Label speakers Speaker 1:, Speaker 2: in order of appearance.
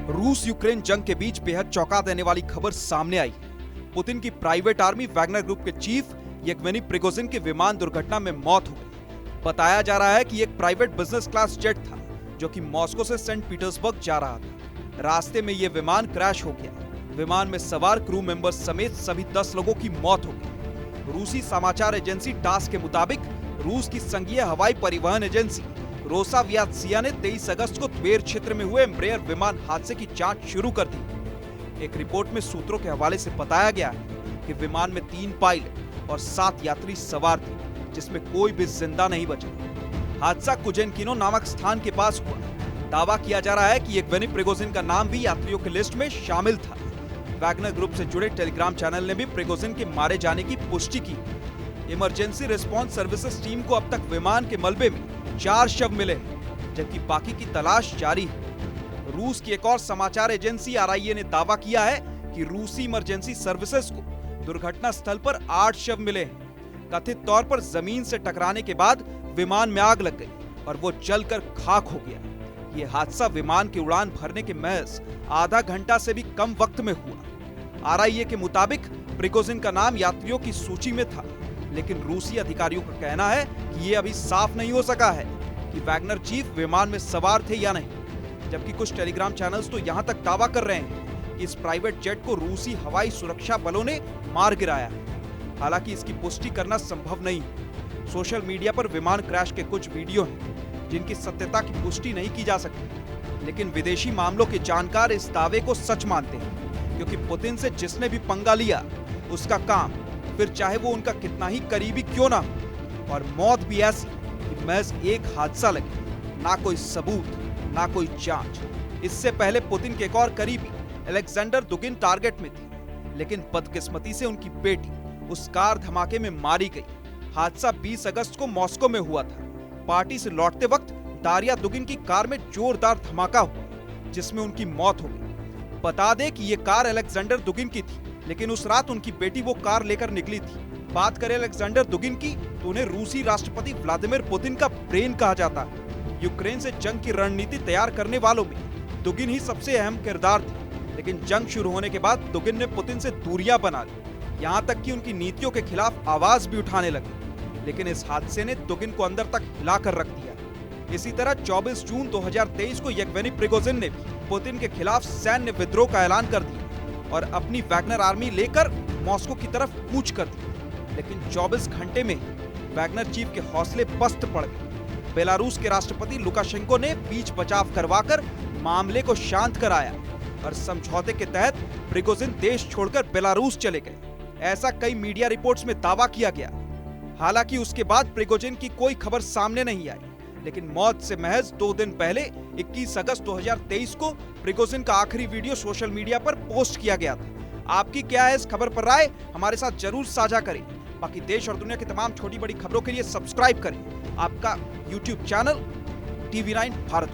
Speaker 1: रूस यूक्रेन जंग के बीच बेहद चौंका देने वाली खबर सामने आई है। पुतिन की प्राइवेट आर्मी वैगनर ग्रुप के चीफ येवगेनी प्रिगोजिन की विमान दुर्घटना में मौत हो गई। बताया जा रहा है कि एक प्राइवेट बिजनेस क्लास जेट था जो कि मॉस्को से सेंट पीटर्सबर्ग जा रहा था। रास्ते में यह विमान क्रैश हो गया। विमान में सवार क्रू मेंबर्स समेत सभी 10 लोगों की मौत हो गई। रूसी समाचार एजेंसी टास के मुताबिक रूस की संघीय हवाई परिवहन एजेंसी रोसावियात्सिया ने 23 अगस्त को त्वेर क्षेत्र में हुए एम्ब्रेयर विमान हादसे की जांच शुरू कर दी। एक रिपोर्ट में सूत्रों के हवाले से बताया गया है कि विमान में 3 पायलट और 7 यात्री सवार थे, जिसमें कोई भी जिंदा नहीं बचा। हादसा कुजेनकिनो नामक स्थान के पास हुआ। दावा किया जा रहा है कि येवगेनी प्रिगोजिन का नाम भी यात्रियों की लिस्ट में शामिल था। वैगनर ग्रुप से जुड़े टेलीग्राम चैनल ने भी प्रिगोजिन के मारे जाने की पुष्टि की। इमरजेंसी रिस्पांस सर्विसेज टीम को अब तक विमान के मलबे में 4 शव मिले हैं, जबकि बाकी की तलाश जारी है। रूस की एक और समाचार एजेंसी आरआईए ने दावा किया है कि रूसी इमरजेंसी सर्विसेज को दुर्घटना स्थल पर 8 शव मिले हैं। कथित तौर पर जमीन से टकराने के बाद विमान में आग लग गई और वो जलकर खाक हो गया। ये हादसा विमान की उड़ान भरने के महज आधा घंटा से भी कम वक्त में हुआ। आरआईए के मुताबिक प्रिगोजिन का नाम यात्रियों की सूची में था, लेकिन रूसी अधिकारियों का कहना है कि ये अभी साफ नहीं हो सका है कि वैगनर चीफ विमान में सवार थे या नहीं। जबकि कुछ टेलीग्राम चैनल्स तो यहां तक दावा कर रहे हैं कि इस प्राइवेट जेट को रूसी हवाई सुरक्षा बलों ने मार गिराया है। हालांकि इसकी पुष्टि करना संभव नहीं है। सोशल मीडिया पर विमान क्रैश के कुछ वीडियो हैं जिनकी सत्यता की पुष्टि नहीं की जा सकती, लेकिन विदेशी मामलों के जानकार इस दावे को सच मानते हैं, क्योंकि पुतिन से जिसने भी पंगा लिया उसका काम, फिर चाहे वो उनका कितना ही करीबी क्यों ना हो, और मौत भी ऐसी कि महज एक हादसा लगे, ना कोई सबूत ना कोई जांच। इससे पहले पुतिन के एक और करीबी अलेक्जेंडर दुगिन टारगेट में थे, लेकिन बदकिस्मती से उनकी बेटी उस कार धमाके में मारी गई। हादसा 20 अगस्त को मॉस्को में हुआ था। पार्टी से लौटते वक्त दारिया दुगिन की कार में जोरदार धमाका हुआ, जिसमें उनकी मौत हो गई। बता दें कि ये कार अलेक्जेंडर दुगिन की थी, लेकिन उस रात उनकी बेटी वो कार लेकर निकली थी। बात करें अलेक्जेंडर दुगिन की, तो उन्हें रूसी राष्ट्रपति व्लादिमीर पुतिन का ब्रेन कहा जाता है। यूक्रेन से जंग की रणनीति तैयार करने वालों में दुगिन ही सबसे अहम किरदार थे, लेकिन जंग शुरू होने के बाद दुगिन ने पुतिन से दूरियां बना ली, यहाँ तक कि उनकी नीतियों के खिलाफ आवाज भी उठाने लगे। लेकिन इस हादसे ने दुगिन को अंदर तक हिलाकर रख दिया। इसी तरह 24 जून 2023 को येवगेनी प्रिगोजिन ने भी पुतिन के खिलाफ सैन्य विद्रोह का ऐलान कर दिया और अपनी वैगनर आर्मी लेकर मॉस्को की तरफ कूच कर दी। लेकिन 24 घंटे में वैगनर चीफ के हौसले पस्त पड़ गए। बेलारूस के राष्ट्रपति लुकाशेंको ने बीच बचाव करवाकर मामले को शांत कराया और समझौते के तहत प्रिगोजिन देश छोड़कर बेलारूस चले गए। ऐसा कई मीडिया रिपोर्ट्स में दावा किया गया। हालांकि उसके बाद प्रिगोजिन की कोई खबर सामने नहीं आई, लेकिन मौत से महज 2 दिन पहले 21 अगस्त 2023 को प्रिगोजिन का आखिरी वीडियो सोशल मीडिया पर पोस्ट किया गया था। आपकी क्या है इस खबर पर राय, हमारे साथ जरूर साझा करें। बाकी देश और दुनिया की तमाम छोटी बड़ी खबरों के लिए सब्सक्राइब करें आपका YouTube चैनल TV9 भारत।